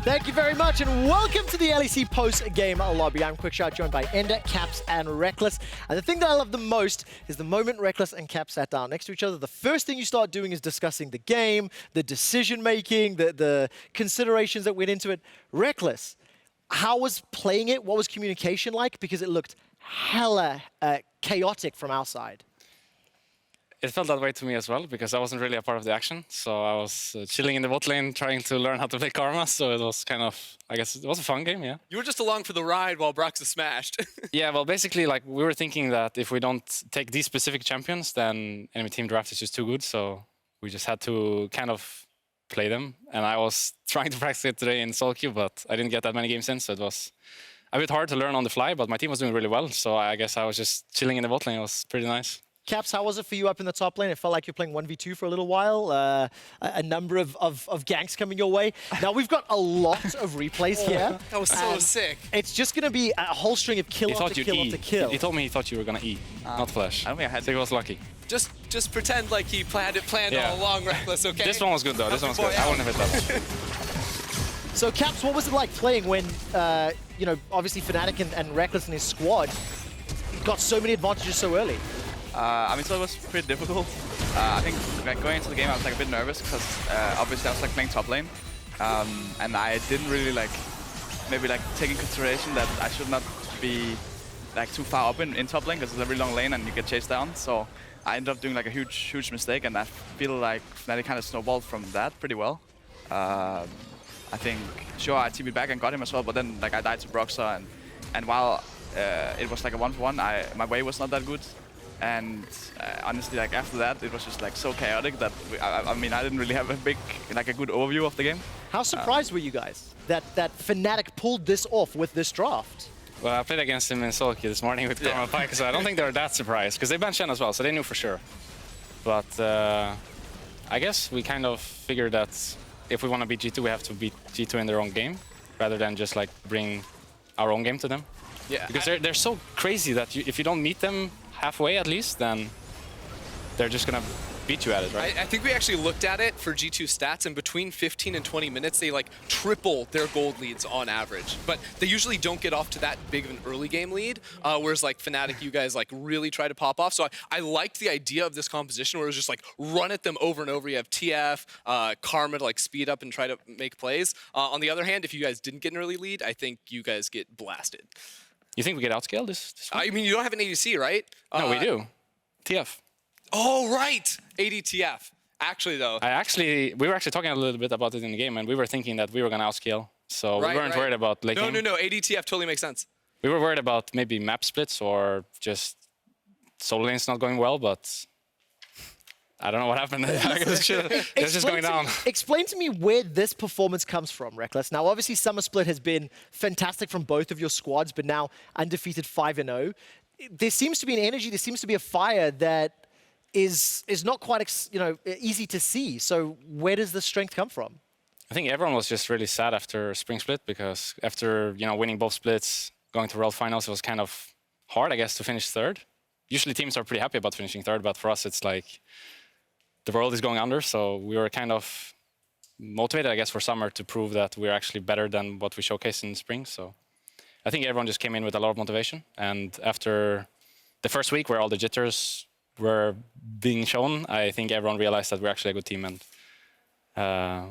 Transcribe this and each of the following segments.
Thank you very much, and welcome to the LEC post-game lobby. I'm Quickshot, joined by Ender, Caps, and Rekkles. And the thing that I love the most is the moment Rekkles and Caps sat down next to each other, the first thing you start doing is discussing the game, the decision-making, the considerations that went into it. Rekkles, how was playing it? What was communication like? Because it looked hella chaotic from our side. It felt that way to me as well, because I wasn't really a part of the action. So I was chilling in the bot lane, trying to learn how to play Karma. So it was kind of, I guess, it was a fun game, yeah. You were just along for the ride while Broxah smashed. Yeah, well, basically, like, we were thinking that if we don't take these specific champions, then enemy team draft is just too good. So we just had to kind of play them. And I was trying to practice it today in solo queue, but I didn't get that many games in. So it was a bit hard to learn on the fly, but my team was doing really well. So I guess I was just chilling in the bot lane. It was pretty nice. Caps, how was it for you up in the top lane? It felt like you're playing 1v2 for a little while. A number of ganks coming your way. Now, we've got a lot of replays here. That was so sick. It's just going to be a whole string of kill after kill after kill. He told me he thought you were going to E, not flash. I don't think I had so he was lucky. Just pretend like he had it planned all along, Rekkles, okay? This one was good, though. This one was good. I wouldn't have hit that. So, Caps, what was it like playing when, you know, obviously Fnatic and Rekkles and his squad got so many advantages so early? I mean, so it was pretty difficult. I think like, going into the game, I was like a bit nervous because obviously I was like playing top lane, and I didn't really like maybe like take in consideration that I should not be like too far up in top lane because it's a really long lane and you get chased down. So I ended up doing like a huge mistake, and I feel like Fnatic kind of snowballed from that pretty well. I think sure I TP'd back and got him as well, but then like I died to Broxah, and while it was like a 1-for-1, my wave was not that good. And honestly, like after that, it was just like so chaotic that I mean, I didn't really have a good overview of the game. How surprised were you guys that Fnatic pulled this off with this draft? Well, I played against him in solo queue this morning with Karma Pike, so I don't think they were that surprised because they banned Shen as well, so they knew for sure. But I guess we kind of figured that if we want to beat G2, we have to beat G2 in their own game, rather than just like bring our own game to them. Yeah. Because they're so crazy that if you don't meet them halfway at least, then they're just gonna beat you at it, right? I think we actually looked at it for G2 stats, and between 15 and 20 minutes, they like triple their gold leads on average. But they usually don't get off to that big of an early game lead, whereas like Fnatic, you guys like really try to pop off. So I liked the idea of this composition where it was just like run at them over and over. You have TF, Karma to like speed up and try to make plays. On the other hand, if you guys didn't get an early lead, I think you guys get blasted. You think we get outscaled this week? I mean, you don't have an ADC, right? No, we do. TF. Oh, right. ADTF. Actually, though. We were actually talking a little bit about it in the game, and we were thinking that we were going to outscale. So we weren't worried about late game. No. ADTF totally makes sense. We were worried about maybe map splits or just solo lanes not going well, but I don't know what happened. It's just going down. Explain to me where this performance comes from, Rekkles. Now, obviously, Summer Split has been fantastic from both of your squads, but now undefeated 5-0. There seems to be an energy, there seems to be a fire that is not quite easy to see. So where does the strength come from? I think everyone was just really sad after Spring Split, because after winning both splits, going to World Finals, it was kind of hard, I guess, to finish third. Usually teams are pretty happy about finishing third, but for us, it's like the world is going under, so we were kind of motivated, I guess, for summer to prove that we're actually better than what we showcased in spring. So I think everyone just came in with a lot of motivation. And after the first week where all the jitters were being shown, I think everyone realized that we're actually a good team, and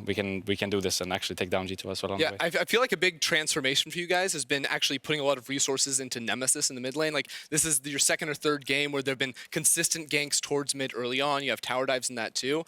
we can do this and actually take down G2 as well. Yeah, I feel like a big transformation for you guys has been actually putting a lot of resources into Nemesis in the mid lane. Like, this is your second or third game where there have been consistent ganks towards mid early on. You have tower dives in that too.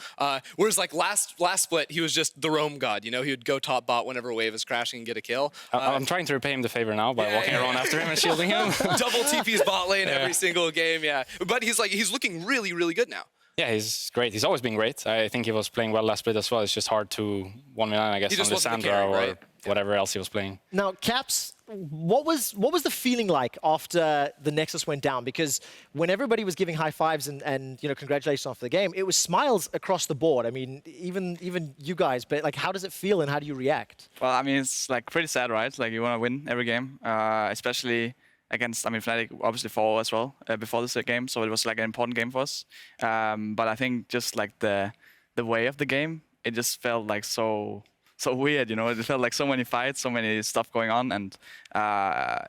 Whereas like last split, he was just the roam god. You know, he would go top bot whenever a wave is crashing and get a kill. I'm trying to repay him the favor now by walking around after him and shielding him. Double TP's bot lane every single game, But he's looking really, really good now. Yeah, he's great. He's always been great. I think he was playing well last split as well. It's just hard to 1v9, I guess, on the Sandra or whatever else he was playing. Now, Caps, what was the feeling like after the Nexus went down? Because when everybody was giving high fives and congratulations after the game, it was smiles across the board. I mean, even you guys. But like, how does it feel and how do you react? Well, I mean, it's like pretty sad, right? Like you want to win every game, especially against, I mean, Fnatic obviously fall as well before this game, so it was like an important game for us. But I think just like the way of the game, it just felt like so so weird, you know. It felt like so many fights, so many stuff going on, and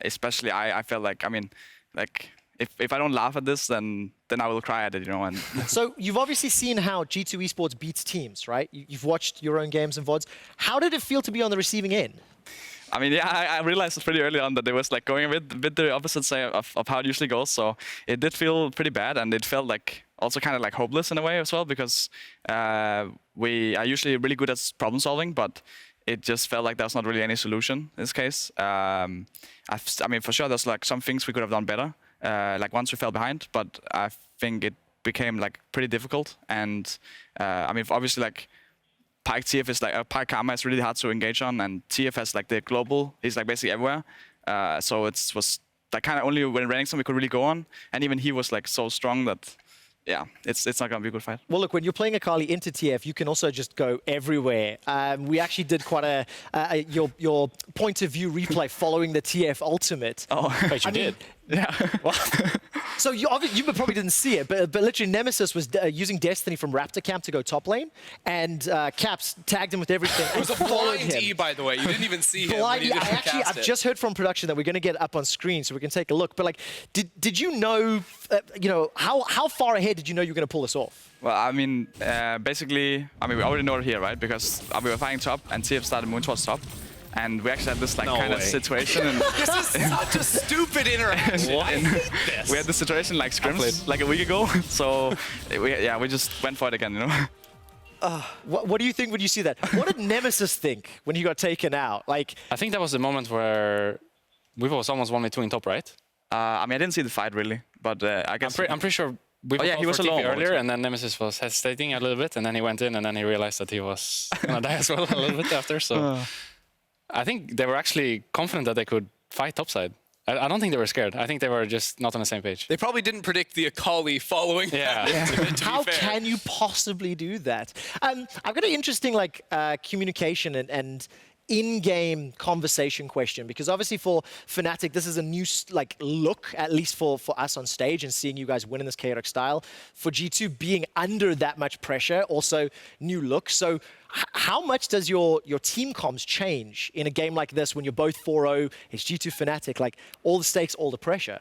especially I felt like, I mean, like if I don't laugh at this, then I will cry at it, you know. And So you've obviously seen how G2 Esports beats teams, right? You've watched your own games and VODs. How did it feel to be on the receiving end? I mean, yeah, I realized pretty early on that it was like going a bit the opposite side of how it usually goes. So it did feel pretty bad, and it felt like also kind of like hopeless in a way as well, because we are usually really good at problem solving, but it just felt like there's not really any solution in this case. I mean, for sure, there's like some things we could have done better, like once we fell behind, but I think it became like pretty difficult. And I mean, obviously, like Pyke TF is like Pyke Karma is really hard to engage on, and TF has like the global is like basically everywhere. So it was like kind of only when Rekkles we could really go on, and even he was like so strong that yeah, it's not gonna be a good fight. Well, look, when you're playing Akali into TF, you can also just go everywhere. We actually did quite your point of view replay following the TF ultimate. Oh, Wait, you did? yeah. So you probably didn't see it, but literally Nemesis was using Destiny from Raptor Camp to go top lane, and Caps tagged him with everything. It was a blind E, by the way. You didn't even see him. When you I've just heard from production that we're going to get up on screen, so we can take a look. But like, did you know, how far ahead did you know you were going to pull this off? Well, I mean, basically, I mean, we already know it here, right? Because we were fighting top, and TF started moon towards top. And we actually had this like kind of situation. And This is such a stupid interaction. we had this situation like scrims like a week ago. So we just went for it again, you know. What do you think when you see that? What did Nemesis think when he got taken out? Like, I think that was the moment where Weaver was almost 1v2 in top, right? I mean, I didn't see the fight really, but I guess I'm pretty sure Weaver he was alone earlier, and then Nemesis was hesitating a little bit, and then he went in, and then he realized that he was gonna die as well a little bit after. So I think they were actually confident that they could fight topside. I don't think they were scared. I think they were just not on the same page. They probably didn't predict the Akali following that. how can you possibly do that? I've got an interesting like communication and in-game conversation question, because obviously for Fnatic this is a new like look, at least for us on stage, and seeing you guys win in this chaotic style. For G2 being under that much pressure, also new look. So how much does your team comms change in a game like this when you're both 4-0, it's G2 Fnatic, like all the stakes, all the pressure?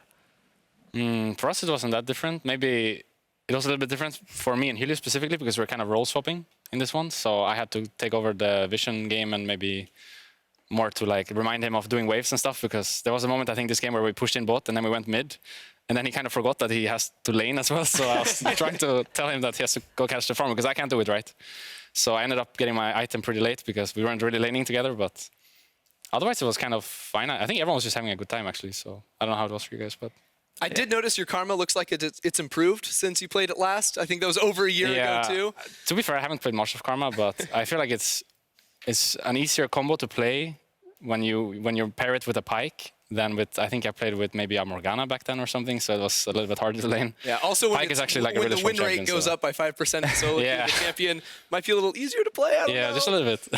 For us it wasn't that different. Maybe it was a little bit different for me and Helio specifically, because we're kind of role swapping in this one. So I had to take over the vision game and maybe more to like remind him of doing waves and stuff, because there was a moment I think this game where we pushed in bot and then we went mid, and then he kind of forgot that he has to lane as well. So I was trying to tell him that he has to go catch the farm, because I can't do it right. So I ended up getting my item pretty late because we weren't really laning together, but otherwise it was kind of fine. I think everyone was just having a good time actually. So I don't know how it was for you guys, but I did notice your karma looks like it's improved since you played it last. I think that was over a year ago too. To be fair, I haven't played much of karma, but I feel like it's an easier combo to play when you pair it with a Pyke than with, I think I played with maybe a Morgana back then or something, so it was a little bit harder to lane. Yeah, also when, Pyke is actually like a when really the win strong rate champion, goes so. up by 5% in solo, the champion might feel a little easier to play. I don't know. Just a little bit.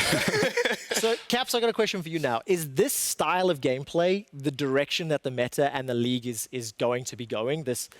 So, Caps, I got a question for you now. Is this style of gameplay the direction that the meta and the league is going to be going? This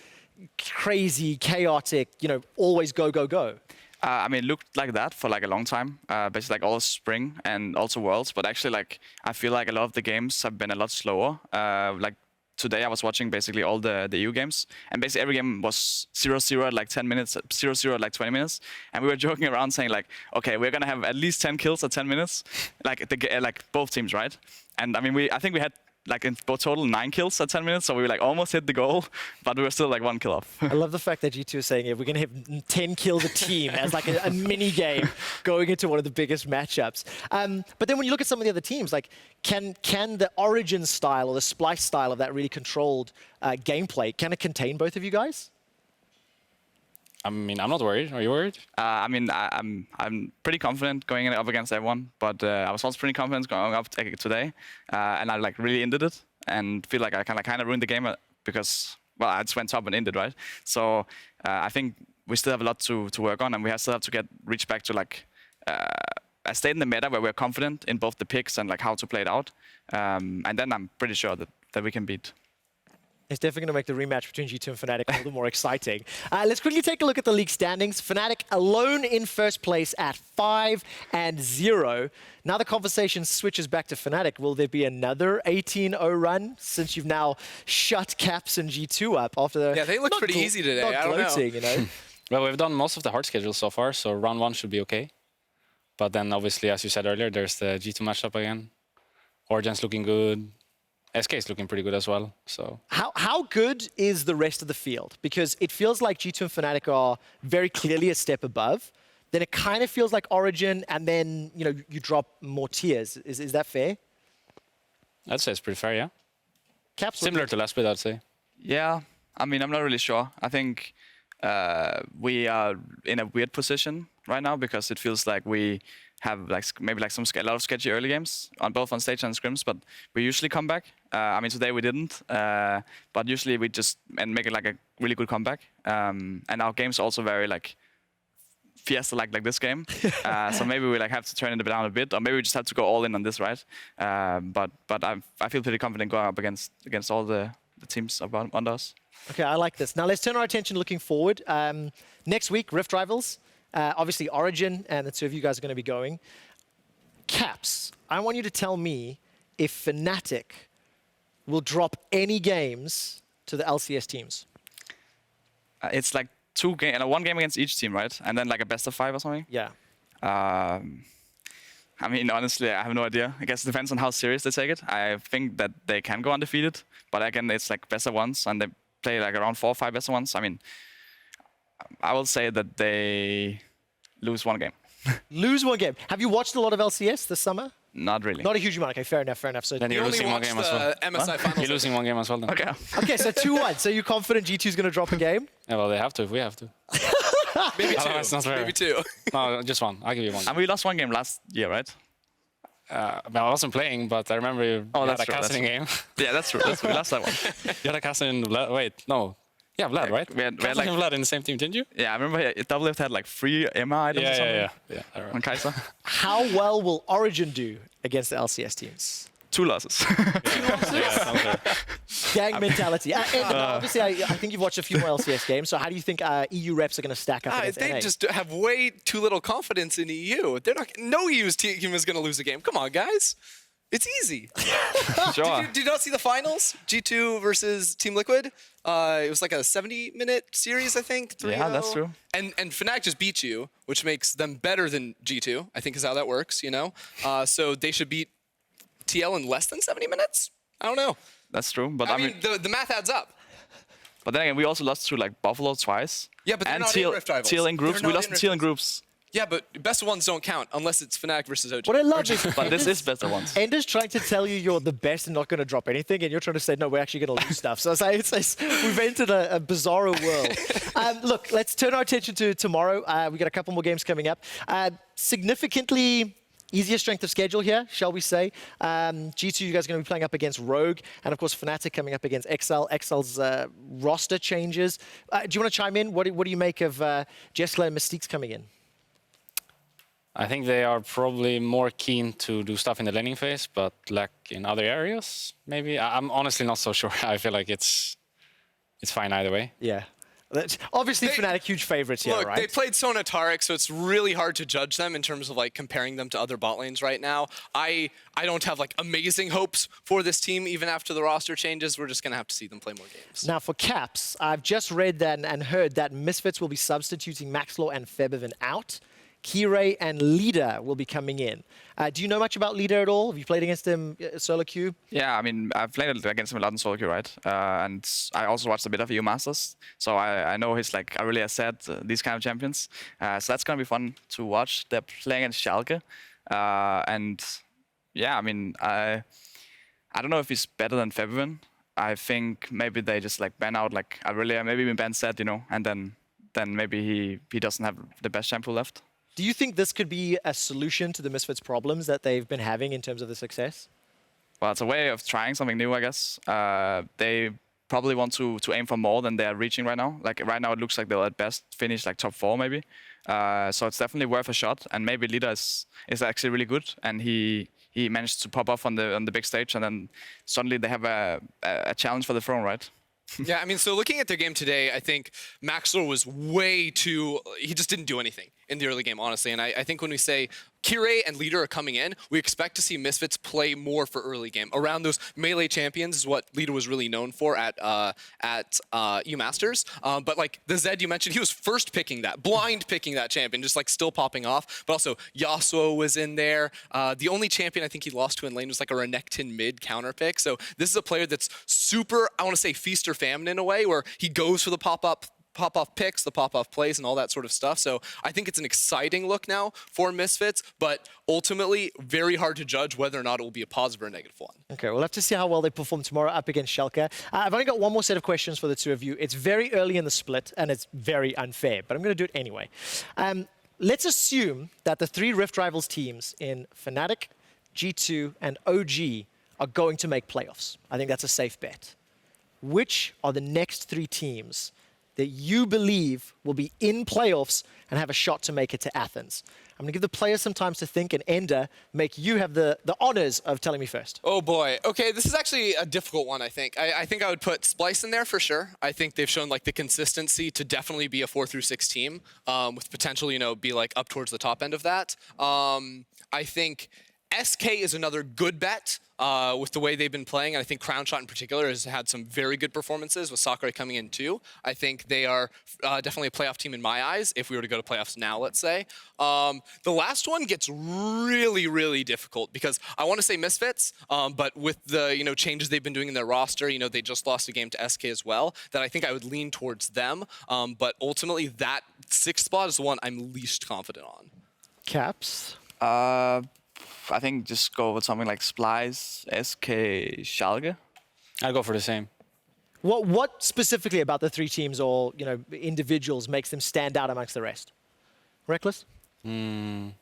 crazy, chaotic, always go, go, go? I mean, it looked like that for like a long time, basically like all spring and also Worlds. But actually, like I feel like a lot of the games have been a lot slower. Like today, I was watching basically all the EU games, and basically every game was 0-0 at like 10 minutes, 0-0 at like 20 minutes, and we were joking around saying like, okay, we're gonna have at least 10 kills at 10 minutes, like both teams, right? And I mean, I think we had like in total 9 kills at 10 minutes, so we were like almost hit the goal, but we were still like 1 kill off. I love the fact that G2 is saying, we're going to have 10 kills a team as like a mini game going into one of the biggest matchups. But then when you look at some of the other teams, like can the Origin style or the Splice style of that really controlled gameplay, can it contain both of you guys? I mean, I'm not worried. Are you worried? I mean, I'm pretty confident going up against everyone, but I was also pretty confident going up today, and I like really ended it and feel like I kind of ruined the game because, well, I just went top and ended, right? So I think we still have a lot to work on, and we still have to reach back to like a state in the meta where we're confident in both the picks and like how to play it out, and then I'm pretty sure that we can beat. It's definitely going to make the rematch between G2 and Fnatic a little more exciting. Let's quickly take a look at the league standings. Fnatic alone in first place at 5-0. Now the conversation switches back to Fnatic. Will there be another 18-0 run since you've now shut Caps and G2 up after the... Yeah, they look pretty easy today. Not I don't gloating, know. you know? Well, we've done most of the hard schedules so far, so round 1 should be okay. But then, obviously, as you said earlier, there's the G2 matchup again. Origin's looking good. SK is looking pretty good as well. So How good is the rest of the field? Because it feels like G2 and Fnatic are very clearly a step above. Then it kind of feels like Origin, and then you drop more tiers. Is that fair? I'd say it's pretty fair, yeah. Caps Similar to last split, I'd say. Yeah, I mean, I'm not really sure. I think we are in a weird position right now because it feels like we have maybe a lot of sketchy early games on both on stage and scrims, but we usually come back. I mean, today we didn't, but usually we just make it like a really good comeback. And our game's also very Fiesta like this game. So maybe we have to turn it down a bit, or maybe we just have to go all in on this, right? But I feel pretty confident going up against all the teams under us. Okay, I like this. Now let's turn our attention looking forward. Next week, Rift Rivals. Obviously Origin, and the two of you guys are going to be going. Caps, I want you to tell me if Fnatic will drop any games to the LCS teams. It's like one game against each team, right? And then like a best of 5 or something? Yeah. I mean, honestly, I have no idea. I guess it depends on how serious they take it. I think that they can go undefeated, but again, it's like best of 1s, and they play like around 4 or 5 best of 1s. I mean, I will say that they lose 1 game. Lose 1 game. Have you watched a lot of LCS this summer? Not really. Not a huge amount. Okay, fair enough, fair enough. So Then You you're only losing 1 watched game as well. the MSI finals. You're losing 1 game as well then. Okay. okay, so 2-1. So you're confident G2's going to drop a game? Yeah, well, they have to if we have to. Maybe 2. Otherwise, not fair. Maybe 2. No, just 1. I'll give you 1. And we lost 1 game last year, right? Well, I wasn't playing, but I remember you had a casting game. Yeah, that's true. We lost that one. You had a casting in Vlad. Wait, no. Yeah, Vlad, right? We had Casting and Vlad in the same team, didn't you? Yeah, I remember Doublelift had like 3 Emma items or something. Yeah, I remember. On Kaiser. How well will Origin do against the LCS teams? 2 losses. Yeah, sounds fair. Gang mentality. And obviously, I think you've watched a few more LCS games. So how do you think EU reps are going to stack up against They NA? just have way too little confidence in EU. They're not. No EU's team is going to lose a game. Come on, guys. It's easy. Sure. Did you not see the finals? G2 versus Team Liquid. It was like a 70-minute series, I think. 3-0. Yeah, that's true. And Fnatic just beat you, which makes them better than G2. I think is how that works. So they should beat TL in less than 70 minutes. I don't know. That's true. But I mean, the math adds up. But then again, we also lost to Buffalo twice. Yeah, but they're and not in Rift Rivals. Teal in groups. They're We not lost in to Teal in Rift groups. Yeah, but best of 1s don't count unless it's Fnatic versus OG. What I love is But this is best of 1s. Ender's trying to tell you you're the best and not going to drop anything, and you're trying to say, no, we're actually going to lose stuff. So we've entered a bizarro world. Look, let's turn our attention to tomorrow. We got a couple more games coming up. Significantly easier strength of schedule here, shall we say. G2, you guys are going to be playing up against Rogue, and of course, Fnatic coming up against XL. XL's roster changes. Do you want to chime in? What do you make of Jeskla and Mystique's coming in? I think they are probably more keen to do stuff in the laning phase, but lack in other areas, maybe. I'm honestly not so sure. I feel like it's fine either way. Yeah. Obviously, Fnatic, huge favorites here, Look, right? they played Sona Taric, so it's really hard to judge them in terms of comparing them to other bot lanes right now. I don't have amazing hopes for this team even after the roster changes. We're just gonna have to see them play more games. Now for Caps, I've just read that and heard that Misfits will be substituting Maxlaw and Febiven out. Kirei and Leader will be coming in. Do you know much about Leader at all? Have you played against him solo queue? Yeah, I mean, I've played against him a lot in solo queue, right? And I also watched a bit of EU Masters, so I know he's I really accept these kind of champions. So that's gonna be fun to watch. They're playing against Schalke, and yeah, I mean, I don't know if he's better than Febiven. I think maybe they just ban out Aurelia, maybe even ban Zed, and then maybe he doesn't have the best shampoo left. Do you think this could be a solution to the Misfits problems that they've been having in terms of the success? Well, it's a way of trying something new, I guess. They probably want to aim for more than they're reaching right now. Right now, it looks like they'll at best finish top 4 maybe. So it's definitely worth a shot. And maybe Leader is actually really good, and he managed to pop off on the big stage, and then suddenly they have a challenge for the throne, right? Yeah, I mean, so looking at their game today, I think Maxler was way too... He just didn't do anything in the early game, honestly. And I think when we say Kirei and Leader are coming in, we expect to see Misfits play more for early game. Around those melee champions is what Leader was really known for at U Masters. But like the Zed you mentioned, he was first picking that, blind picking that champion, just like still popping off. But also Yasuo was in there. The only champion I think he lost to in lane was like a Renekton mid counter pick. So this is a player that's super, I want to say feast or famine in a way, where he goes for the pop-off picks, the pop-off plays, and all that sort of stuff. So I think it's an exciting look now for Misfits, but ultimately very hard to judge whether or not it will be a positive or a negative one. Okay, we'll have to see how well they perform tomorrow up against Schalke. I've only got one more set of questions for the two of you. It's very early in the split, and it's very unfair, but I'm going to do it anyway. Let's assume that the three Rift Rivals teams in Fnatic, G2, and OG are going to make playoffs. I think that's a safe bet. Which are the next three teams that you believe will be in playoffs and have a shot to make it to Athens? I'm going to give the players some time to think, and Ender, make you have the honors of telling me first. Oh boy. Okay, this is actually a difficult one, I think. I think I would put Splice in there for sure. I think they've shown like the consistency to definitely be a 4-6 team with potential, you know, be like up towards the top end of that. I think SK is another good bet with the way they've been playing. And I think Crownshot in particular has had some very good performances with Sakurai coming in too. I think they are definitely a playoff team in my eyes if we were to go to playoffs now, let's say. The last one gets really, really difficult because I want to say Misfits, but with the changes they've been doing in their roster, they just lost a game to SK as well, that I think I would lean towards them. But ultimately that 6th spot is the one I'm least confident on. Caps? I think just go with something like Splice, SK, Schalke. I'll go for the same. What specifically about the three teams or individuals makes them stand out amongst the rest? Rekkles? I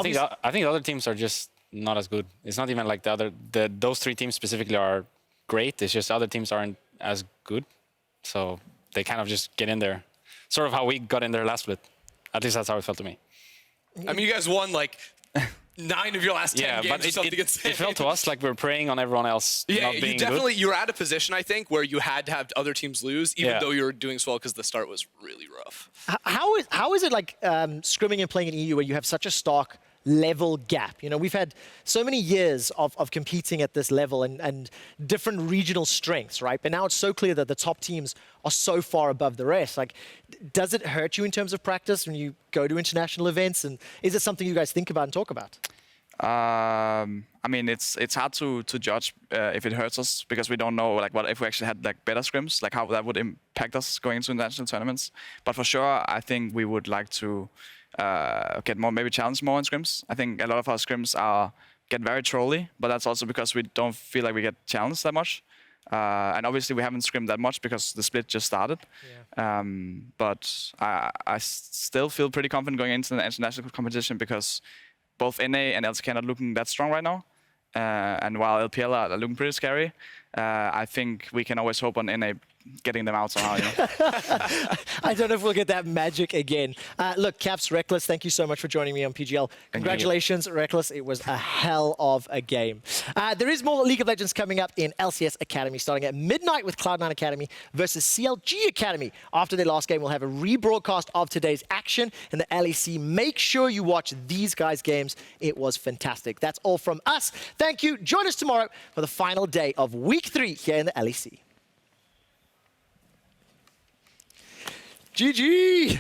think the other teams are just not as good. It's not even like those three teams specifically are great. It's just other teams aren't as good. So they kind of just get in there. Sort of how we got in there last split. At least that's how it felt to me. I mean, you guys won like 9 of your last 10 games but or something insane. It felt to us like we were preying on everyone else not being good. You were at a position, I think, where you had to have other teams lose, even though you were doing so well because the start was really rough. How is it like scrimming and playing in EU where you have such a stark level gap? We've had so many years of competing at this level and different regional strengths, right? But now it's so clear that the top teams are so far above the rest. Like, does it hurt you in terms of practice when you go to international events? And is it something you guys think about and talk about? I mean, it's hard to judge if it hurts us because we don't know what if we actually had better scrims, how that would impact us going into international tournaments. But for sure, I think we would like to get more, maybe challenge more in scrims. I think a lot of our scrims get very trolly, but that's also because we don't feel like we get challenged that much. And obviously we haven't scrimmed that much because the split just started. Yeah. But I still feel pretty confident going into the international competition because both NA and LEC are not looking that strong right now. And while LPL are looking pretty scary, I think we can always hope on NA getting them out somehow. I don't know if we'll get that magic again. Look, Caps, Rekkles, thank you so much for joining me on PGL. Congratulations, Rekkles. It was a hell of a game. There is more League of Legends coming up in LCS Academy, starting at midnight with Cloud9 Academy versus CLG Academy. After their last game, we'll have a rebroadcast of today's action in the LEC. Make sure you watch these guys' games. It was fantastic. That's all from us. Thank you. Join us tomorrow for the final day of Week 3 here in the LEC. GG!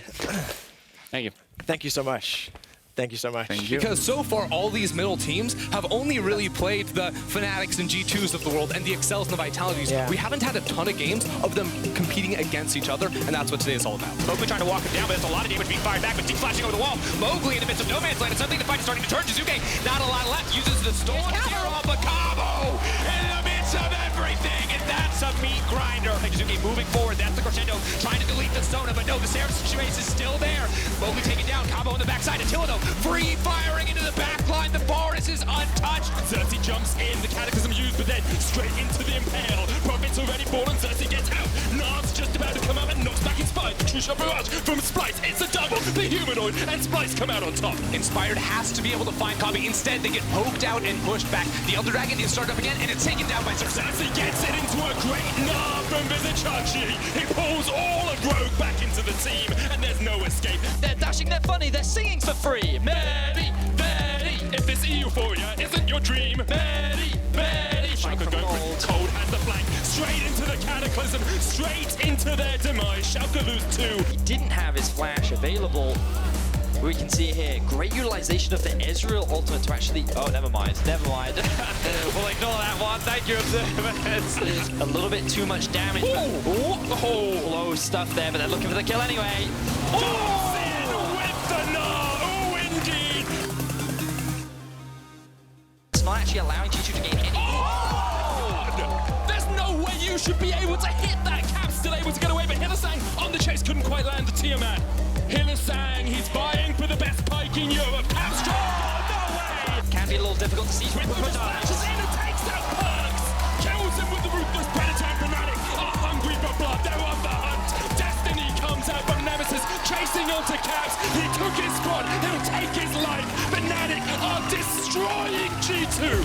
Thank you. Thank you so much. Thank you so much. Thank you. Because so far, all these middle teams have only really played the Fnatics and G2s of the world and the Excels and the Vitalities. Yeah. We haven't had a ton of games of them competing against each other, and that's what today is all about. Mowgli trying to walk him down, but there's a lot of damage being fired back, but Deep flashing over the wall. Mowgli in the midst of no man's land, and suddenly the fight is starting to turn. Jizuke, not a lot left, uses the storm here off a combo in the midst of everything, and that's a meat grinder. Jizuke moving forward, that's the crescendo, trying to delete the Sona, but no, the Sarah situation is still there. Mowgli taken down, combo on the backside, Attila though, free firing into the backline, the Boris is untouched. Xerxes jumps in, the Cataclysm used, but then straight into the Impale. Prophet's already born, and Xerxes gets out. Nard's just about to come out and knocks back Inspired. The true shot barrage from Splice, it's a double. The Humanoid and Splice come out on top. Inspired has to be able to find Kami. Instead, they get poked out and pushed back. The Elder Dragon is started up again, and it's taken down by Xerxes. He gets it into a Great knob from Vizichachi. He pulls all of Rogue back into the team, and there's no escape. They're dashing, they're funny, they're singing for free. Mary, Mary, if this euphoria isn't your dream, Mary, Mary. Schalke going for it. Cold has the flank, straight into the cataclysm, straight into their demise. Schalke lose 2. He didn't have his flash available. We can see here, great utilization of the Ezreal ultimate to actually... Oh, never mind. We'll ignore that one. Thank you, observers. A little bit too much damage. Low stuff there, but they're looking for the kill anyway. With the gnaw. Oh, indeed. It's not actually allowing G2 to gain any... There's no way you should be able to hit that. Cap's still able to get away, but Hylissang on the chase couldn't quite land the Tiamat. Hylissang, he's vying for the best pike in Europe. Cap strong, no way! Can be a little difficult to see. Ripple splashes in and takes out Perks. Kills him with the ruthless predator and Fnatic are hungry for blood. They're on the hunt. Destiny comes out, but Nemesis chasing onto Caps. He took his squad. He'll take his life. Fnatic are destroying G2.